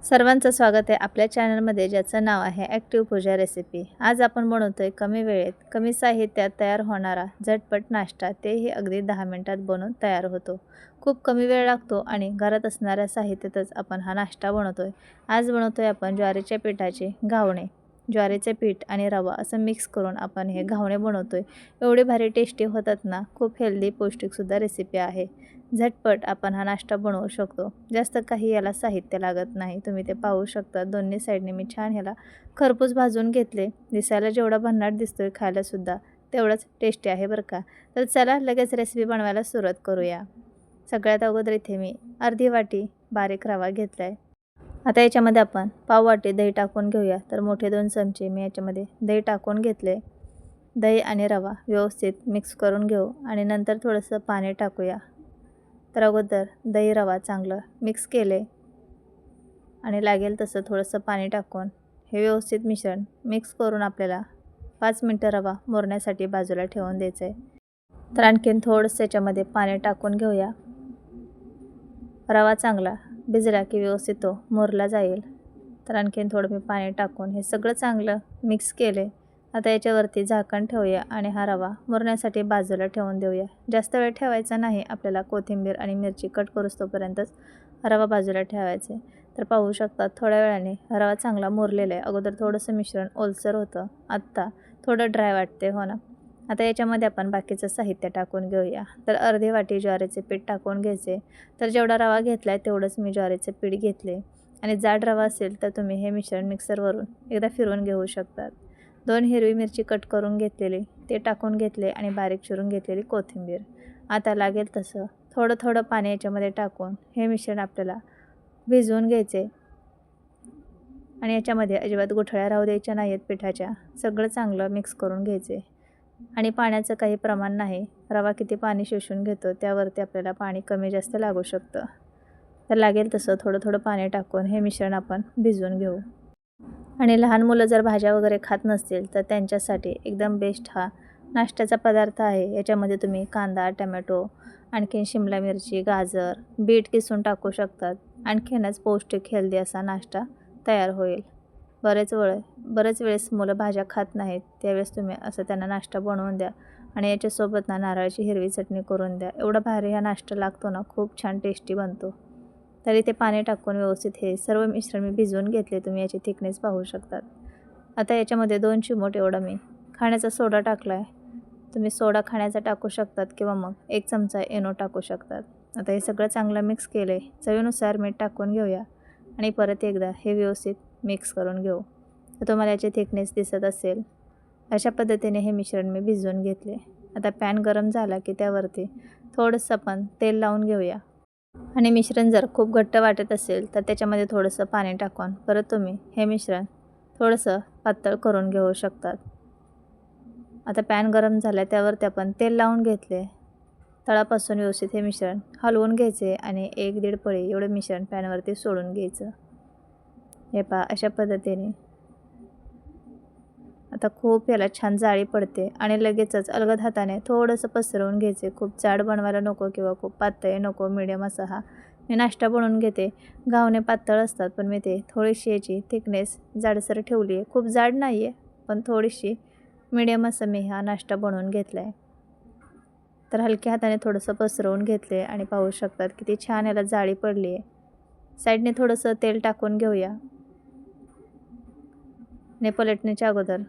सर्वांचं स्वागत आहे आपल्या चॅनलमध्ये, ज्याचं नाव आहे ॲक्टिव्ह पूजा रेसिपी। आज आपण बनवतोय कमी वेळेत कमी साहित्यात तयार होणारा झटपट नाश्ता, तेही अगदी 10 मिनिटात बनवून तयार होतो। खूप कमी वेळ लागतो आणि घरात असणाऱ्या साहित्यातच आपण हा नाश्ता बनवतोय। आज बनवतोय आपण ज्वारीच्या पिठाचे घावणे। ज्वारीचे पीठ आणि रवा असं मिक्स करून आपण हे घावणे बनवतोय। एवढे भारी टेस्टी होतात ना, खूप हेल्दी पौष्टिकसुद्धा रेसिपी आहे। झटपट आपण हा नाश्ता बनवू शकतो। जास्त काही याला साहित्य लागत नाही। तुम्ही ते पाहू शकता, दोन्ही साईडने मी छान ह्याला खरपूस भाजून घेतले। दिसायला जेवढा भन्नाट दिसतोय, खायलासुद्धा तेवढंच टेस्टी आहे बरं का। तर चला लगेच रेसिपी बनवायला सुरुवात करूया। सगळ्यात अगोदर इथे मी अर्धी वाटी बारीक रवा घेतला आहे। आता याच्यामध्ये आपण पाव वाटी दही टाकून घेऊया। तर मोठे 2 चमचे मी याच्यामध्ये दही टाकून घेतले। दही आणि रवा व्यवस्थित मिक्स करून घेऊ आणि नंतर थोडंसं पाणी टाकूया। तर अगोदर दही रवा चांगलं मिक्स केले आणि लागेल तसं थोडंसं पाणी टाकून हे व्यवस्थित मिश्रण मिक्स करून आपल्याला 5 मिनटं रवा मुरण्यासाठी बाजूला ठेवून द्यायचं आहे। तर आणखीन थोडंसं याच्यामध्ये पाणी टाकून घेऊया। रवा चांगला भिजला की व्यवस्थित तो मुरला जाईल। तर आणखीन थोडं मी पाणी टाकून हे सगळं चांगलं मिक्स केले। आता याच्यावरती झाकण ठेवूया आणि हा रवा मुरण्यासाठी बाजूला ठेवून देऊया। जास्त वेळ ठेवायचा नाही, आपल्याला कोथिंबीर आणि मिरची कट करूस्तोपर्यंतच रवा बाजूला ठेवायचे। तर पाहू शकता, थोड्या वेळाने रवा चांगला मुरलेला आहे। अगोदर थोडंसं मिश्रण ओलसर होतं, आत्ता थोडं ड्राय वाटते, हो ना। आता याच्यामध्ये आपण बाकीचं साहित्य टाकून घेऊया। तर अर्धी वाटी ज्वारीचे पीठ टाकून घ्यायचे। तर जेवढा रवा घेतला आहे तेवढंच मी ज्वारीचे पीठ घेतले आणि जाड रवा असेल तर तुम्ही हे मिश्रण मिक्सरवरून एकदा फिरवून घेऊ शकतात। 2 हिरवी मिरची कट करून घेतलेली ते टाकून घेतले आणि बारीक चिरून घेतलेली कोथिंबीर। आता लागेल तसं थोडं थोडं पाणी याच्यामध्ये टाकून हे मिश्रण आपल्याला भिजवून घ्यायचे आणि याच्यामध्ये अजिबात गुठळ्या राहू द्यायच्या नाही आहेत पिठाच्या। सगळं चांगलं मिक्स करून घ्यायचे आणि पाण्याचं काही प्रमाण नाही। रवा किती पाणी शोषून घेतो त्यावरती आपल्याला पाणी कमी जास्त लागू शकतं। तर लागेल तसं थोडं थोडं पाणी टाकून हे मिश्रण आपण भिजवून घेऊ। आणि लहान मुलं जर भाज्या वगैरे खात नसतील तर त्यांच्यासाठी एकदम बेस्ट हा नाश्त्याचा पदार्थ आहे। याच्यामध्ये तुम्ही कांदा, टमॅटो, आणखीन शिमला मिरची, गाजर, बीट किसून टाकू शकतात। आणखीनच पौष्टिक हेल्दी असा नाश्ता तयार होईल। बरेच वेळेस मुलं भाज्या खात नाहीत, त्यावेळेस तुम्ही असं त्यांना नाश्ता बनवून द्या आणि याच्यासोबत नारळाची हिरवी चटणी करून द्या। एवढा भारी हा नाश्ता लागतो ना, खूप छान टेस्टी बनतो। तरी ते पाणी टाकून व्यवस्थित हे सर्व मिश्रण मी भिजवून घेतले। तुम्ही याची थिकनेस पाहू शकतात। आता याच्यामध्ये 2 चिमूट एवढा मी खाण्याचा सोडा टाकला आहे। तुम्ही सोडा खाण्याचा टाकू शकतात किंवा मग 1 चमचा इनो टाकू शकतात। आता हे सगळं चांगलं मिक्स केले। चवीनुसार मीठ टाकून घेऊया आणि परत एकदा हे व्यवस्थित मिक्स करून घेऊ। तर तुम्हाला याची थिकनेस दिसत असेल, अशा पद्धतीने हे मिश्रण मी भिजवून घेतले। आता पॅन गरम झाला की त्यावरती थोडंसं आपण तेल लावून घेऊया आणि मिश्रण जर खूप घट्ट वाटत असेल तर त्याच्यामध्ये थोडंसं पाणी टाकून परत तुम्ही हे मिश्रण थोडंसं पातळ करून घेऊ शकतात। आता पॅन गरम झाला, त्यावरती आपण तेल लावून घेतले। तळापासून व्यवस्थित हे मिश्रण हलवून घ्यायचे आणि 1-1.5 पळी एवढं मिश्रण पॅनवरती सोडून घ्यायचं। हे पहा, अशा पद्धतीने आता खूप याला छान जाळी पडते आणि लगेचच अलगद हाताने थोडंसं पसरवून घ्यायचे। खूप जाड बनवायला नको किंवा खूप पातळ नको, मीडियम असा हा मी नाश्ता बनवून घेते। घावणे पातळ असतात, पण मी ते थोडीशी याची थिकनेस जाडसर ठेवली आहे। खूप जाड नाही आहे, पण थोडीशी मीडियम असं मी हा नाश्ता बनवून घेतला आहे। तर हलक्या हाताने थोडंसं पसरवून घेतले आणि पाहू शकतात किती छान याला जाळी पडली आहे। साईडने थोडंसं तेल टाकून घेऊया आणि पलटण्याच्या अगोदर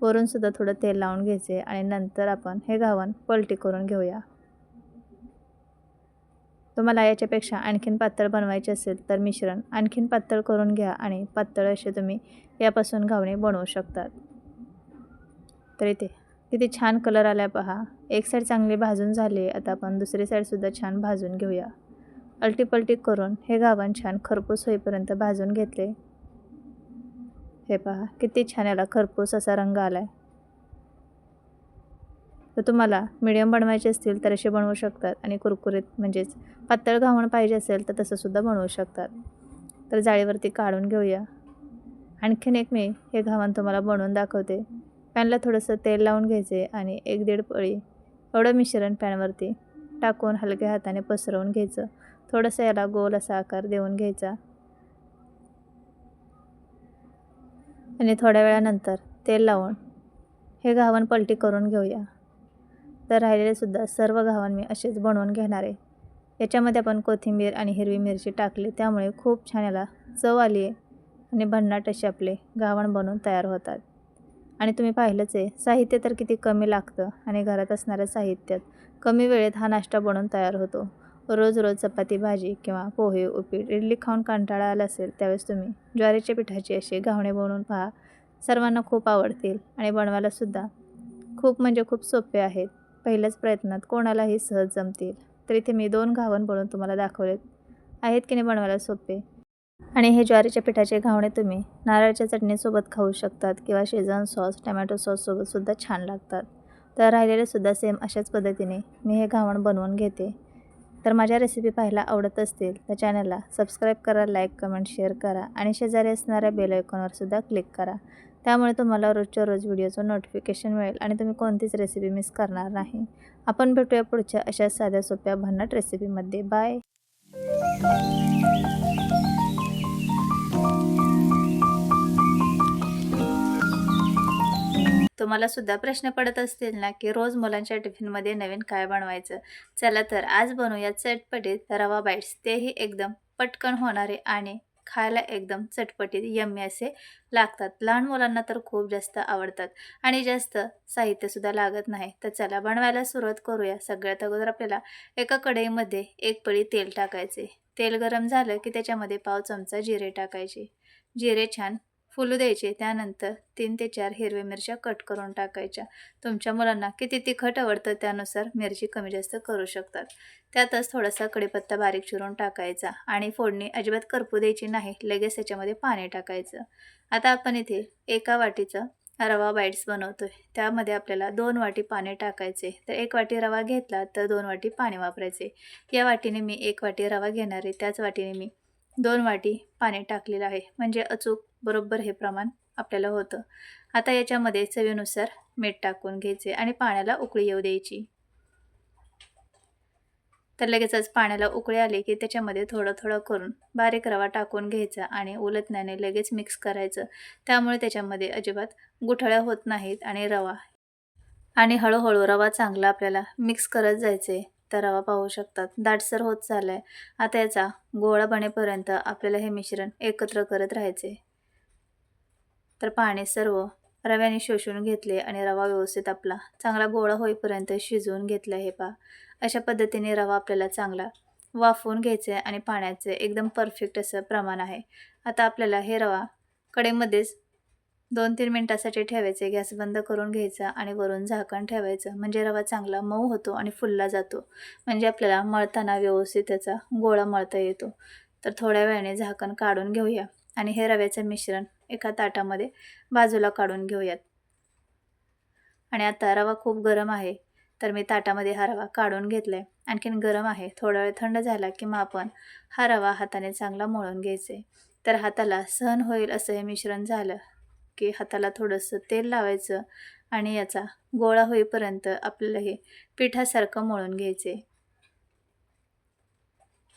वरूनसुद्धा थोडं तेल लावून घ्यायचे आणि नंतर आपण हे घावण पलटी करून घेऊया। तुम्हाला याच्यापेक्षा आणखीन पातळ बनवायचे असेल तर मिश्रण आणखीन पातळ करून घ्या आणि पातळ असे तुम्ही यापासून घावणे बनवू शकतात। तर इथे किती छान कलर आला आहे पहा। एक साईड चांगली भाजून झाली, आता आपण दुसरी साईडसुद्धा छान भाजून घेऊया। अलटीपलटी करून हे घावण छान खरपूस होईपर्यंत भाजून घेतले। हे पहा किती छान याला खरपूस असा रंग आला आहे। तर तुम्हाला मीडियम बनवायचे असतील तर असे बनवू शकतात आणि कुरकुरीत म्हणजेच पातळ घावण पाहिजे असेल तर तसंसुद्धा बनवू शकतात। तर जाळीवरती काढून घेऊया। आणखीन एक मी हे घावण तुम्हाला बनवून दाखवते। पॅनला थोडंसं तेल लावून घ्यायचे आणि 1-1.5 पळी एवढं मिश्रण पॅनवरती टाकून हलक्या हाताने पसरवून घ्यायचं। थोडंसं याला गोल असा आकार देऊन घ्यायचा आणि थोड्या वेळानंतर तेल लावून हे घावन पलटी करून घेऊया. तर राहिलेलेसुद्धा सर्व घावन मी असेच बनवून घेणार आहे. याच्यामध्ये आपण कोथिंबीर आणि हिरवी मिरची टाकली, त्यामुळे खूप छान याला चव आली आहे आणि भन्नाट असे आपले घावन बनवून तयार होतात. आणि तुम्ही पाहिलंच आहे, साहित्य तर किती कमी लागतं आणि घरात असणाऱ्या साहित्यात कमी वेळेत हा नाश्ता बनवून तयार होतो. रोज रोज चपाती भाजी किंवा पोहे उपीट इडली खाऊन कंटाळा आला असेल, त्यावेळेस तुम्ही ज्वारीच्या पिठाचे असे घावणे बनवून पहा. सर्वांना खूप आवडतील आणि बनवायलासुद्धा खूप म्हणजे खूप सोपे आहेत. पहिल्याच प्रयत्नात कोणालाही सहज जमतील. तर इथे मी 2 घावन बनवून तुम्हाला दाखवलेत. आहेत की नाही बनवायला सोपे. आणि हे ज्वारीच्या पिठाचे घावणे तुम्ही नारळाच्या चटणीसोबत खाऊ शकतात किंवा शेजवान सॉस, टोमॅटो सॉससोबतसुद्धा छान लागतात. तर राहिलेलेसुद्धा सेम अशाच पद्धतीने मी हे घावण बनवून घेते. तर माझ्या रेसिपी पाहायला आवडत असतील तर चॅनलला सबस्क्राईब करा, लाईक, कमेंट, शेअर करा आणि शेजारी असणाऱ्या बेल आयकॉनवरसुद्धा क्लिक करा. त्यामुळे तुम्हाला रोजच्या रोज व्हिडिओचं नोटिफिकेशन मिळेल आणि तुम्ही कोणतीच रेसिपी मिस करणार नाही. आपण भेटूया पुढच्या अशा साध्या सोप्या भन्नाट रेसिपीमध्ये. बाय. तुम्हाला सुद्धा प्रश्न पडत असतील ना, की रोज मुलांच्या टिफिनमध्ये नवीन काय बनवायचं? चला तर आज बनवूया चटपटीत रवा बाईट्स. तेही एकदम पटकन होणारे आणि खायला एकदम चटपटीत यम्मी असे लागतात. लहान मुलांना तर खूप जास्त आवडतात आणि जास्त साहित्यसुद्धा लागत नाही. तर चला बनवायला सुरुवात करूया. सगळ्यात अगोदर आपल्याला एका कढईमध्ये 1 पळी तेल टाकायचे. तेल गरम झालं की त्याच्यामध्ये पाव चमचा जिरे टाकायचे. जिरे छान फुलू द्यायचे. त्यानंतर 3 ते 4 हिरव्या मिरच्या कट करून टाकायच्या. तुमच्या मुलांना किती तिखट आवडतं त्यानुसार मिरची कमी जास्त करू शकतात. त्यातच थोडासा कढीपत्ता बारीक चिरून टाकायचा आणि फोडणी अजिबात करपू द्यायची नाही. लगेच त्याच्यामध्ये पाणी टाकायचं. आता आपण इथे एका वाटीचं रवा बाईट्स बनवतोय. त्यामध्ये आपल्याला 2 वाटी पाणी टाकायचे. तर 1 वाटी रवा घेतला तर 2 वाटी पाणी वापरायचे. या वाटीने मी 1 वाटी रवा घेणार आहे. त्याच वाटीने मी 2 वाटी पाणी टाकलेलं आहे. म्हणजे अचूक बरोबर हे प्रमाण आपल्याला होतं. आता याच्यामध्ये चवीनुसार मीठ टाकून घ्यायचे आणि पाण्याला उकळी येऊ द्यायची. तर लगेचच पाण्याला उकळी आली की त्याच्यामध्ये थोडं थोडं करून बारीक रवा टाकून घ्यायचा आणि उलटण्याने लगेच मिक्स करायचं. त्यामुळे त्याच्यामध्ये अजिबात गुठळ्या होत नाहीत आणि हळूहळू रवा चांगला आपल्याला मिक्स करत जायचे. तर रवा पाहू शकतात दाटसर होत चाललाय. आता याचा गोळा बनेपर्यंत आपल्याला हे मिश्रण एकत्र करत राहायचे. तर पाणी सर्व रव्याने शोषून घेतले आणि रवा व्यवस्थित आपला चांगला गोळा होईपर्यंत शिजवून घेतला. हे पहा, अशा पद्धतीने रवा आपल्याला चांगला वाफवून घ्यायचा आहे आणि पाण्याचे एकदम परफेक्ट असं प्रमाण आहे. आता आपल्याला हे रवा कढईमध्येच 2-3 मिनिटासाठी ठेवायचे. गॅस बंद करून घ्यायचा आणि वरून झाकण ठेवायचं. म्हणजे रवा चांगला मऊ होतो आणि फुलला जातो. म्हणजे आपल्याला मळताना व्यवस्थित त्याचा गोळा मळता येतो. तर थोड्या वेळाने झाकण काढून घेऊया आणि हे रव्याचं मिश्रण एका ताटामध्ये बाजूला काढून घेऊयात. आणि आता रवा खूप गरम आहे, तर मी ताटामध्ये हा रवा काढून घेतलाय. आणखीन गरम आहे. थोडा वेळ थंड झाला की मग आपण हा रवा हाताने चांगला मळून घ्यायचे. तर हाताला सहन होईल असं हे मिश्रण झालं की हाताला थोडंसं तेल लावायचं आणि याचा गोळा होईपर्यंत आपल्याला हे पिठासारखं मळून घ्यायचे.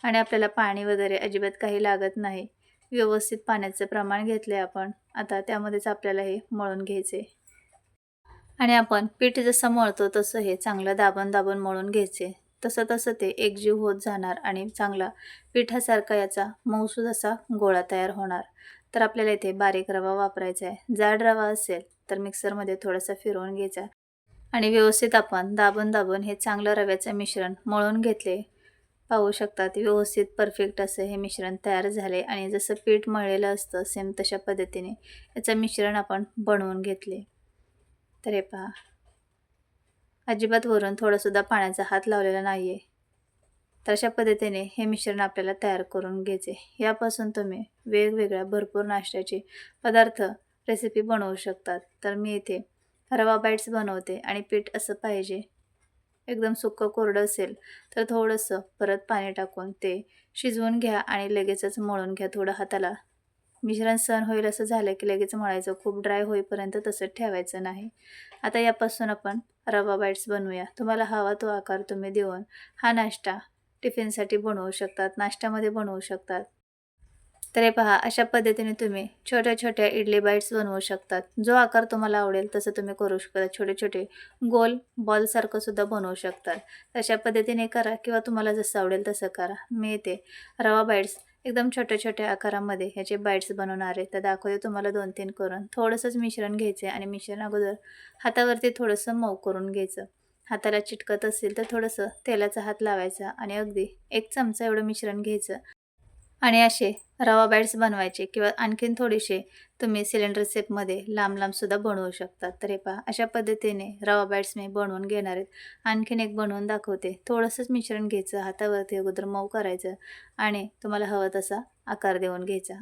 आणि आपल्याला पाणी वगैरे अजिबात काही लागत नाही. व्यवस्थित पाण्याचं प्रमाण घेतले आपण. आता त्यामध्येच आपल्याला हे मळून घ्यायचे. आणि आपण पीठ जसं मळतो तसं हे चांगलं दाबून दाबून मळून घ्यायचे. तसं तसं ते एकजीव होत जाणार आणि चांगला पिठासारखा याचा मऊसूद असा गोळा तयार होणार. तर आपल्याला इथे बारीक रवा वापरायचा आहे. जाड रवा असेल तर मिक्सरमध्ये थोडासा फिरवून घ्यायचा आणि व्यवस्थित आपण दाबून दाबून हे चांगलं रव्याचं मिश्रण मळून घेतले. पाहू शकतात व्यवस्थित परफेक्ट असं हे मिश्रण तयार झाले आणि जसं पीठ मळलेलं असतं सेम तशा पद्धतीने याचं मिश्रण आपण बनवून घेतले. तर हे पहा, अजिबात वरून थोडासुद्धा पाण्याचा हात लावलेला नाही आहे. तर अशा पद्धतीने हे मिश्रण आपल्याला तयार करून घ्यायचे. यापासून तुम्ही वेगवेगळ्या भरपूर नाश्त्याचे पदार्थ रेसिपी बनवू शकतात. तर मी इथे रवा बाईट्स बनवते आणि पीठ असं पाहिजे एकदम सुक्कं कोरडं असेल तर थोडंसं परत पाणी टाकून ते शिजवून घ्या आणि लगेचच मळून घ्या. थोडं हाताला मिश्रण सहन होईल असं झालं की लगेच मळायचं. खूप ड्राय होईपर्यंत तसं ठेवायचं नाही. आता यापासून आपण रवा बाईट्स बनवूया. तुम्हाला हवा तो आकार तुम्ही देऊन हा नाश्ता टिफिनसाठी बनवू शकतात, नाश्त्यामध्ये बनवू शकतात. तर हे पहा, अशा पद्धतीने तुम्ही छोट्या छोट्या इडली बाईट्स बनवू शकतात. जो आकार तुम्हाला आवडेल तसं तुम्ही करू शकता. छोटे छोटे गोल बॉलसारखं सुद्धा बनवू शकतात. अशा पद्धतीने करा किंवा तुम्हाला जसं आवडेल तसं करा. मी इथे रवा बाईट्स एकदम छोट्या छोट्या आकारामध्ये ह्याचे बाईट्स बनवणार आहे. तर दाखवते तुम्हाला 2-3 करून. थोडंसंच मिश्रण घ्यायचं आहे आणि मिश्रण अगोदर हातावरती थोडंसं मऊ करून घ्यायचं. हाताला चिटकत असेल तर थोडंसं तेलाचा हात लावायचा आणि अगदी 1 चमचा एवढं मिश्रण घ्यायचं आणि असे रवा बाईट्स बनवायचे किंवा आणखीन थोडेसे तुम्ही सिलेंडर शेपमध्ये लांब लांबसुद्धा बनवू शकता. तर हे पहा, अशा पद्धतीने रवा बाईट्स मी बनवून घेणार आहेत. आणखीन एक बनवून दाखवते. थोडंसंच मिश्रण घ्यायचं, हातावरती अगोदर मऊ करायचं आणि तुम्हाला हवं तसा आकार देऊन घ्यायचा.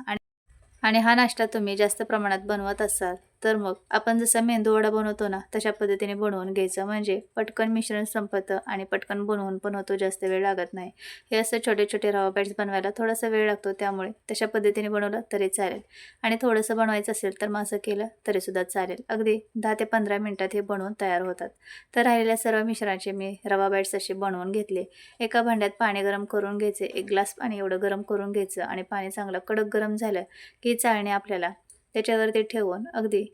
आणि हा नाश्ता तुम्ही जास्त प्रमाणात बनवत असाल तर मग आपण जसा मेंदूवडा बनवतो ना, तशा पद्धतीने बनवून घ्यायचं. म्हणजे पटकन मिश्रण संपतं आणि पटकन बनवून पण होतो, जास्त वेळ लागत नाही. हे असं छोटे छोटे रवा बाईट्स बनवायला थोडासा वेळ लागतो, त्यामुळे तशा पद्धतीने बनवलं तरी चालेल. आणि थोडंसं बनवायचं असेल तर मग असं केलं तरीसुद्धा चालेल. अगदी 10 ते 15 मिनिटात हे बनवून तयार होतात. तर राहिलेल्या सर्व मिश्रणाचे मी रवा बाईट्स असे बनवून घेतले. एका भांड्यात पाणी गरम करून घ्यायचे. 1 ग्लास पाणी एवढं गरम करून घ्यायचं आणि पाणी चांगलं कडक गरम झालं की चाळणी आपल्याला त्याच्यावरती ठेवून अगदी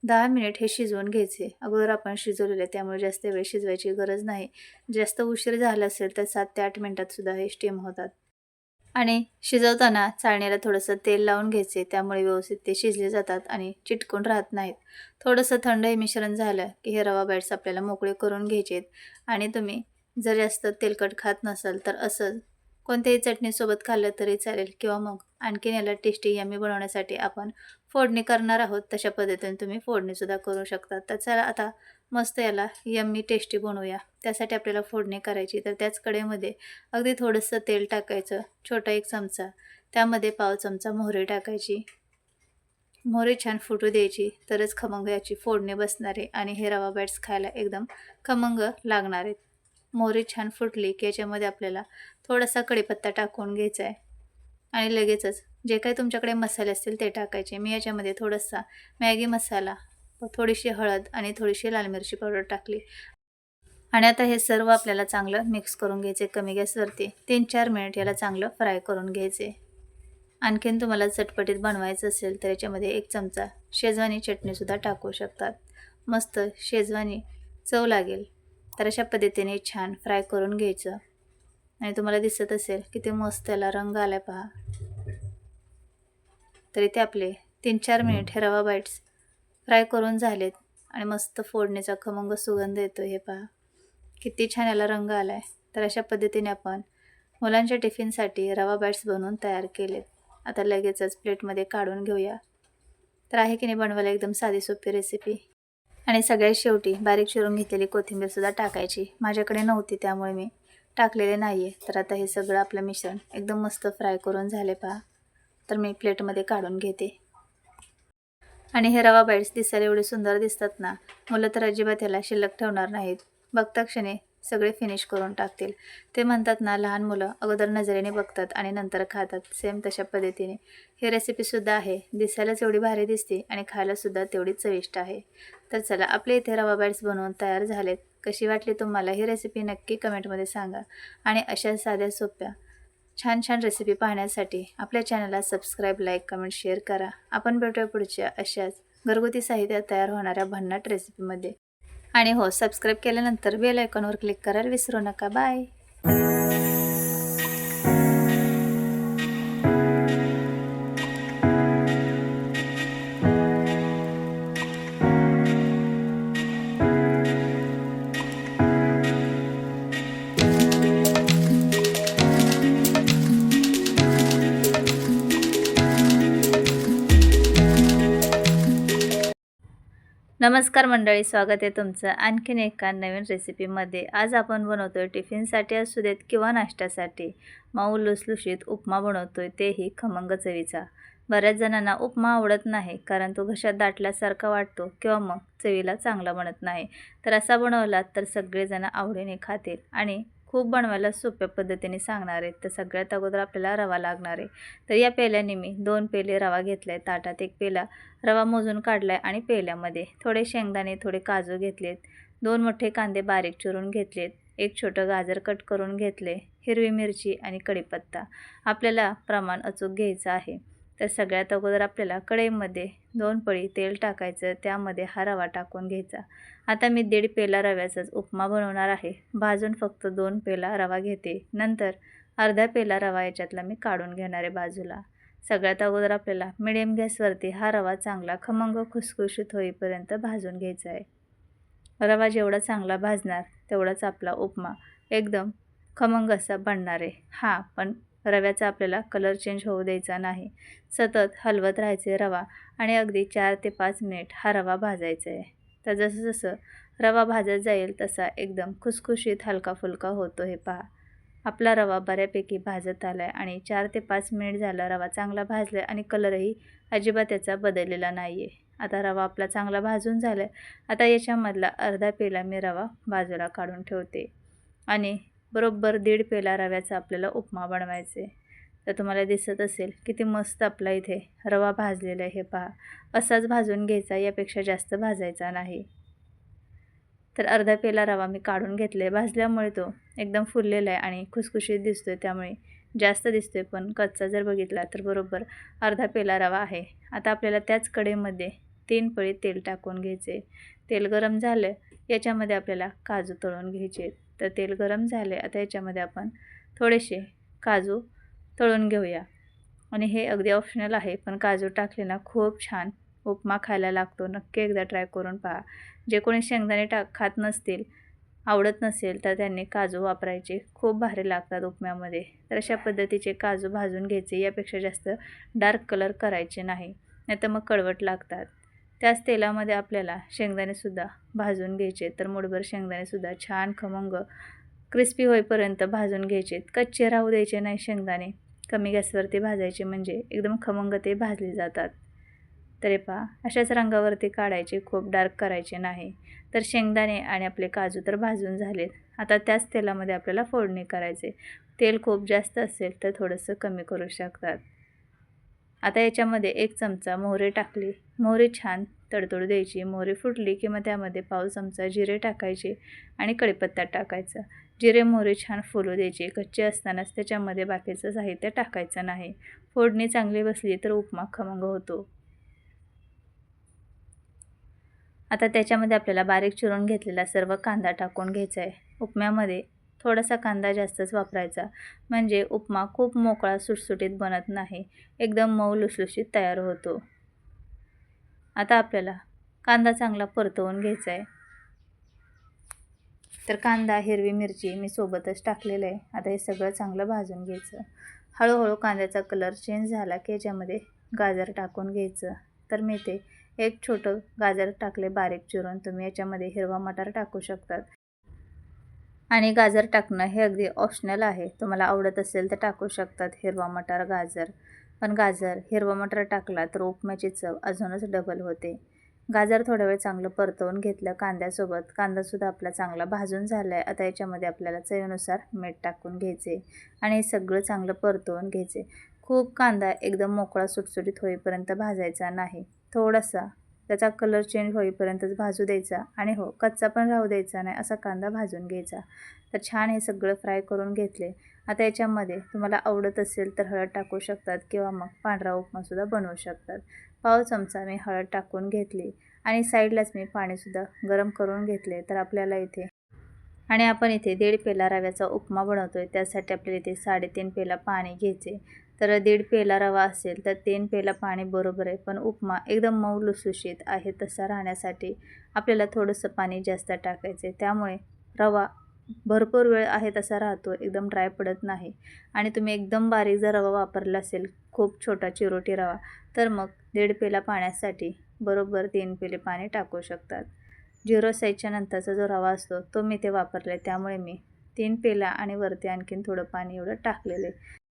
10 मिनिट हे शिजवून घ्यायचे. अगोदर आपण शिजवलेले त्यामुळे जास्त वेळ शिजवायची गरज नाही. जास्त उशीर झाला असेल तर 7 ते 8 मिनिटात सुद्धा हे स्टीम होतात. आणि शिजवताना चाळणीला थोडंसं तेल लावून घ्यायचे, त्यामुळे व्यवस्थित ते शिजले जातात आणि चिटकून राहत नाहीत. थोडंसं थंड हे मिश्रण झालं की हे रवा बाईट्स आपल्याला मोकळे करून घ्यायचे आणि तुम्ही जर जास्त तेलकट खात नसाल तर असं कोणत्याही चटणीसोबत खाल्लं तरी चालेल किंवा मग आणखीन याला टेस्टी यम्मी बनवण्यासाठी आपण फोडणी करणार आहोत, तशा पद्धतीने तुम्ही फोडणीसुद्धा करू शकता. तर चला आता मस्त याला यम्मी टेस्टी बनवूया. त्यासाठी आपल्याला फोडणी करायची. तर त्याच कढईमध्ये अगदी थोडंसं तेल टाकायचं, छोटा 1 चमचा. त्यामध्ये पाव चमचा मोहरी टाकायची. मोहरी छान फुटू द्यायची, तरच खमंग याची फोडणी बसणार आहे आणि हे रवा बाईट्स खायला एकदम खमंग लागणार आहेत. मोहरी छान फुटली की याच्यामध्ये आपल्याला थोडासा कढीपत्ता टाकून घ्यायचा आहे आणि लगेचच जे काही तुमच्याकडे मसाले असतील ते टाकायचे. मी याच्यामध्ये थोडासा मॅगी मसाला, थोडीशी हळद आणि थोडीशी लाल मिरची पावडर टाकली आणि आता हे सर्व आपल्याला चांगलं मिक्स करून घ्यायचे. कमी गॅसवरती 3-4 मिनिट याला चांगलं फ्राय करून घ्यायचे. आणखीन तुम्हाला चटपटीत बनवायचं असेल तर याच्यामध्ये 1 चमचा शेजवानी चटणीसुद्धा टाकू शकतात. मस्त शेजवानी चव लागेल. तर अशा पद्धतीने छान फ्राय करून घ्यायचं आणि तुम्हाला दिसत असेल किती मस्त त्याला रंग आला पहा. तर इथे आपले 3-4 मिनिट हे रवा बाईट्स फ्राय करून झालेत आणि मस्त फोडणीचा खमंग सुगंध येतो. हे पहा किती छान याला रंग आला आहे. तर अशा पद्धतीने आपण मुलांच्या टिफिनसाठी रवा बाईट्स बनवून तयार केलेत. आता लगेचच प्लेटमध्ये काढून घेऊया. तर आहे की नाही बनवायला एकदम साधी सोपी रेसिपी. आणि सगळ्यात शेवटी बारीक चिरून घेतलेली कोथिंबीरसुद्धा टाकायची. माझ्याकडे नव्हती त्यामुळे मी टाकलेले नाही आहे. तर आता हे सगळं आपलं मिश्रण एकदम मस्त फ्राय करून झाले पहा. तर मी प्लेटमध्ये काढून घेते. आणि हे रवा बाईट्स दिसायला एवढे सुंदर दिसतात ना, मुलं तर अजिबात याला शिल्लक ठेवणार नाहीत. बघता क्षणी सगळे फिनिश करून टाकतील. ते म्हणतात ना, लहान मुलं अगोदर नजरेने बघतात आणि नंतर खातात. सेम तशा पद्धतीने ही रेसिपीसुद्धा आहे. दिसायलाच एवढी भारी दिसते आणि खायलासुद्धा तेवढीच चविष्ट आहे. तर चला, आपले इथे रवा बाईट्स बनवून तयार झालेत. कशी वाटली तुम्हाला ही रेसिपी नक्की कमेंटमध्ये सांगा. आणि अशा साध्या सोप्या छान छान रेसिपी पाहण्यासाठी आपल्या चॅनलला सबस्क्राईब, लाईक, कमेंट, शेअर करा. आपण भेटूया पुढच्या अशाच घरगुती साहित्यात तयार होणाऱ्या भन्नाट रेसिपीमध्ये. आणि हो, सबस्क्राईब केल्यानंतर बेल आयकॉनवर क्लिक करायला विसरू नका. बाय. नमस्कार मंडळी, स्वागत आहे तुमचं आणखीन एका नवीन रेसिपीमध्ये. आज आपण बनवतोय टिफिनसाठी असू देत किंवा नाश्त्यासाठी मऊ लुसलुशीत उपमा बनवतोय, तेही खमंग चवीचा. बऱ्याच जणांना उपमा आवडत नाही, कारण तो घशात दाटल्यासारखा वाटतो किंवा मग चवीला चांगला बनत नाही. तर असा बनवला तर सगळेजण आवडीने खातील आणि खूप बनवायला सोप्या पद्धतीने सांगणार आहेत. तर सगळ्यात अगोदर आपल्याला रवा लागणार आहे. तर या पेल्याने मी 2 पेले रवा घेतला आहे. ताटात 1 पेला रवा मोजून काढला आहे आणि पेल्यामध्ये थोडे शेंगदाणे, थोडे काजू घेतलेत, 2 मोठे कांदे बारीक चिरून घेतलेत, 1 छोटं गाजर कट करून घेतले, हिरवी मिरची आणि कढीपत्ता. आपल्याला प्रमाण अचूक घ्यायचं आहे. तर सगळ्यात अगोदर आपल्याला कढईमध्ये 2 पळी तेल टाकायचं, त्यामध्ये हा रवा टाकून घ्यायचा. आता मी 1.5 पेला रव्याचाच उपमा बनवणार आहे. भाजून फक्त 2 पेला रवा घेते. नंतर अर्धा पेला रवा याच्यातला मी काढून घेणार आहे बाजूला. सगळ्यात अगोदर आपल्याला मिडियम गॅसवरती हा रवा चांगला खमंग खुसखुशीत होईपर्यंत भाजून घ्यायचा आहे. रवा जेवढा चांगला भाजणार तेवढाच आपला उपमा एकदम खमंग असा बनणार आहे. हां, पण रव्याचा आपल्याला कलर चेंज होऊ द्यायचा नाही. सतत हलवत राहायचे रवा आणि अगदी 4 ते 5 मिनिट हा रवा भाजायचा आहे. तर जसं जसं रवा भाजत जाईल तसा एकदम खुसखुशीत हलका-फुलका होतो हे पहा. आपला रवा बऱ्यापैकी भाजत आला आहे आणि 4 ते 5 मिनिट झाला रवा चांगला भाजला आहे आणि कलरही अजिबात त्याचा बदललेला नाही आहे. आता रवा आपला चांगला भाजून झाला आहे. आता याच्यामधला अर्धा पेला मी रवा बाजूला काढून ठेवते आणि बरोबर 1.5 पेला रव्याचा आपल्याला उपमा बनवायचा आहे. तर तुम्हाला दिसत असेल किती मस्त आपला इथे रवा भाजलेला आहे हे पहा. असाच भाजून घ्यायचा, यापेक्षा जास्त भाजायचा नाही. तर अर्धा पेला रवा मी काढून घेतला आहे. भाजल्यामुळे तो एकदम फुललेला आहे आणि खुसखुशीत दिसतो आहे, त्यामुळे जास्त दिसतो आहे. पण कच्चा जर बघितला तर बरोबर अर्धा पेला रवा आहे. आता आपल्याला त्याच कढईमध्ये 3 पळी तेल टाकून घ्यायचे. तेल गरम झालं, याच्यामध्ये आपल्याला काजू तळून घ्यायचे. तर तेल गरम झाले, आता याच्यामध्ये आपण थोडेसे काजू तळून घेऊया. आणि हे अगदी ऑप्शनल आहे, पण काजू टाकले ना खूप छान उपमा खायला लागतो. नक्की एकदा ट्राय करून पहा. जे कोणी शेंगदाणे खात नसतील, आवडत नसेल, तर त्यांनी काजू वापरायचे. खूप भारी लागतात उपम्यामध्ये. तर अशा पद्धतीचे काजू भाजून घ्यायचे, यापेक्षा जास्त डार्क कलर करायचे नाही, नाहीतर मग कडवट लागतात. त्याच तेलामध्ये आपल्याला शेंगदाणेसुद्धा भाजून घ्यायचे. तर मूठभर शेंगदाणेसुद्धा छान खमंग क्रिस्पी होईपर्यंत भाजून घ्यायचे. कच्चे राहू द्यायचे नाही शेंगदाणे. कमी गॅसवरती भाजायचे, म्हणजे एकदम खमंग ते भाजले जातात. तर हे पहा, अशाच रंगावरती काढायचे, खूप डार्क करायचे नाही. तर शेंगदाणे आणि आपले काजू तर भाजून झालेत. आता त्याच तेलामध्ये आपल्याला फोडणी करायचे. तेल खूप जास्त असेल तर थोडंसं कमी करू शकतात. आता याच्यामध्ये 1 चमचा मोहरी टाकली. मोहरी छान तडतडू द्यायची. मोहरी फुटली की मग त्यामध्ये पाव चमचा जिरे टाकायचे आणि कढीपत्ता टाकायचा. जिरे मोहरी छान फुलू द्यायची. कच्चे असतानाच त्याच्यामध्ये बाकीचं साहित्य टाकायचं नाही. फोडणी चांगली बसली तर उपमा खमंग होतो. आता त्याच्यामध्ये आपल्याला बारीक चिरून घेतलेला सर्व कांदा टाकून घ्यायचा आहे. उपम्यामध्ये थोडासा कांदा जास्तच वापरायचा, म्हणजे उपमा खूप मोकळा सुटसुटीत बनत नाही, एकदम मऊ लुसलुशीत तयार होतो. आता आपल्याला कांदा चांगला परतवून घ्यायचा आहे. तर कांदा, हिरवी मिरची मी सोबतच टाकलेलं आहे. आता हे सगळं चांगलं भाजून घ्यायचं. हळूहळू कांद्याचा कलर चेंज झाला की याच्यामध्ये गाजर टाकून घ्यायचं. तर मी ते 1 छोटं गाजर टाकले बारीक चिरून. तुम्ही याच्यामध्ये हिरवा मटार टाकू शकतात. आणि गाजर टाकणं हे अगदी ऑप्शनल आहे. तुम्हाला आवडत असेल तर टाकू शकतात हिरवा मटार, गाजर. पण गाजर, हिरवा मटार टाकला तर उपम्याची चव अजूनच डबल होते. गाजर थोडा वेळ चांगलं परतवून घेतलं कांद्यासोबत. कांदासुद्धा आपला चांगला भाजून झाला आहे. आता याच्यामध्ये आपल्याला चवीनुसार मीठ टाकून घ्यायचे आणि हे सगळं चांगलं परतवून घ्यायचे. खूप कांदा एकदम मोकळा सुटसुटीत होईपर्यंत भाजायचा नाही. थोडासा त्याचा कलर चेंज होईपर्यंतच भाजू द्यायचा आणि हो, कच्चा पण राहू द्यायचा नाही, असा कांदा भाजून घ्यायचा. तर छान हे सगळं फ्राय करून घेतले. आता याच्यामध्ये तुम्हाला आवडत असेल तर हळद टाकू शकतात किंवा मग पांढरा उपमासुद्धा बनवू शकतात. पाव चमचा मी हळद टाकून घेतली आणि साईडलाच मी पाणीसुद्धा गरम करून घेतले. तर आपल्याला इथे आणि आपण इथे 1.5 पेला रव्याचा उपमा बनवतो आहे, त्यासाठी आपल्याला इथे 3.5 पेला पाणी घ्यायचे. तर 1.5 पेला रवा असेल तर 3 पेला पाणी बरोबर आहे. पण उपमा एकदम मऊ लुसलुशीत आहे तसा राहण्यासाठी आपल्याला थोडंसं पाणी जास्त टाकायचं आहे. त्यामुळे रवा भरपूर वेळ आहे तसा राहतो, एकदम ड्राय पडत नाही. आणि तुम्ही एकदम बारीक जर रवा वापरला असेल, खूप छोटा चिरोटी रवा, तर मग 1.5 पेला पाण्यासाठी बरोबर 3 पेले पाणी टाकू शकतात. 0 साईजच्या नंतरचा जो रवा असतो तो मी ते वापरला आहे, त्यामुळे मी 3 पेला आणि वरती आणखीन थोडं पाणी एवढं टाकलेलं आहे.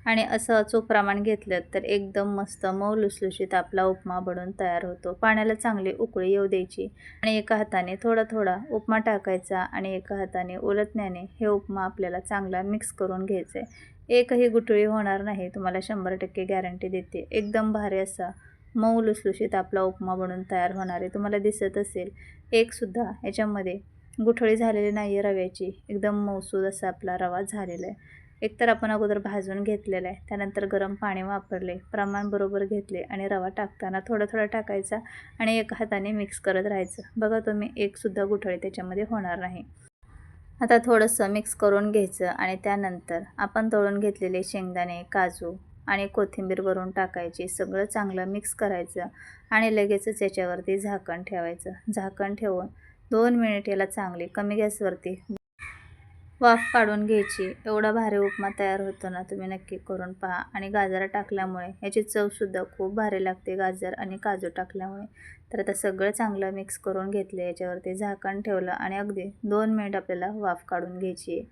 आणि असं अचूक प्रमाण घेतलं तर एकदम मस्त मऊ लुसलुशीत आपला उपमा बनून तयार होतो. पाण्याला चांगली उकळी येऊ द्यायची आणि एका हाताने थोडा थोडा उपमा टाकायचा आणि एका हाताने उलटण्याने हे उपमा आपल्याला चांगला मिक्स करून घ्यायचं आहे. एकही गुठळी होणार नाही, तुम्हाला 100% गॅरंटी देते. एकदम भारी असा मऊ लुसलुशीत आपला उपमा बनून तयार होणार आहे. तुम्हाला दिसत असेल, एकसुद्धा याच्यामध्ये गुठळी झालेली नाही आहे रव्याची. एकदम मऊसूद असा आपला रवा झालेला आहे. एकतर आपण अगोदर भाजून घेतलेला आहे, त्यानंतर गरम पाणी वापरले, प्रमाण बरोबर घेतले आणि रवा टाकताना थोडं थोडं टाकायचा आणि एका हाताने मिक्स करत राहायचं. बघा तुम्ही एकसुद्धा गुठळी त्याच्यामध्ये होणार नाही. आता थोडंसं मिक्स करून घ्यायचं आणि त्यानंतर आपण तळून घेतलेले शेंगदाणे, काजू आणि कोथिंबीर वरून टाकायची. सगळं चांगलं मिक्स करायचं आणि लगेचच याच्यावरती झाकण ठेवायचं. झाकण ठेवून 2 मिनिट याला चांगली कमी गॅसवरती वाफ काढून घ्यायची. एवढा भारी उपमा तयार होतो ना, तुम्ही नक्की करून पहा. आणि गाजर टाकल्यामुळे याची चवसुद्धा खूप भारी लागते, गाजर आणि काजू टाकल्यामुळे. तर आता सगळं चांगलं मिक्स करून घेतलं, याच्यावरती झाकण ठेवलं आणि अगदी 2 मिनिट आपल्याला वाफ काढून घ्यायची आहे.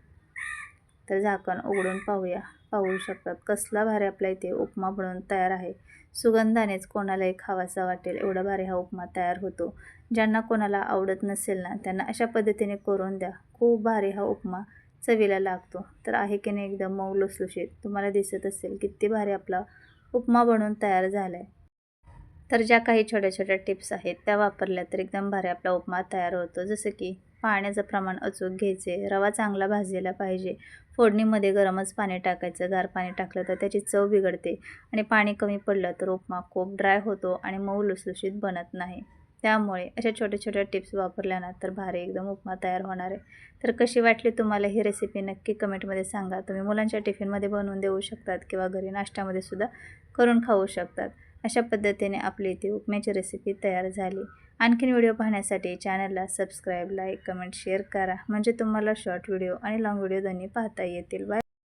तर झाकण उघडून पाहूया. पाहू शकतात कसला भारी आपल्या इथे उपमा बनवून तयार आहे. सुगंधानेच कोणालाही खावासा वाटेल एवढा भारी हा उपमा तयार होतो. ज्यांना कोणाला आवडत नसेल ना, त्यांना अशा पद्धतीने करून द्या. खूप भारी हा उपमा चवीला लागतो. तर आहे की नाही एकदम मऊ लुसलुशीत. तुम्हाला दिसत असेल किती भारी आपला उपमा बनवून तयार झाला आहे. तर ज्या काही छोट्या छोट्या टिप्स आहेत त्या वापरल्या तर एकदम भारी आपला उपमा तयार होतो. जसं की पाण्याचं प्रमाण अचूक घ्यायचे, रवा चांगला भाजलेला पाहिजे, फोडणीमध्ये गरमच पाणी टाकायचं, गार पाणी टाकलं तर त्याची चव बिघडते आणि पाणी कमी पडलं तर उपमा खूप ड्राय होतो आणि मऊ लुसलुशीत बनत नाही. त्यामुळे अशा छोट्या छोट्या टिप्स वापरल्या ना तर भारी एकदम उपमा तयार होणार आहे. तर कशी वाटली तुम्हाला ही रेसिपी नक्की कमेंटमध्ये सांगा. तुम्ही मुलांच्या टिफिनमध्ये बनवून देऊ शकतात किंवा घरी नाश्त्यामध्ये सुद्धा करून खाऊ शकतात. अशा पद्धतीने आपली इथे उपम्याची रेसिपी तयार झाली. आणखीन व्हिडिओ पाहण्यासाठी चॅनलला सबस्क्राईब, लाईक, कमेंट, शेअर करा. म्हणजे तुम्हाला शॉर्ट व्हिडिओ आणि लाँग व्हिडिओ दोन्ही पाहता येतील. बाय.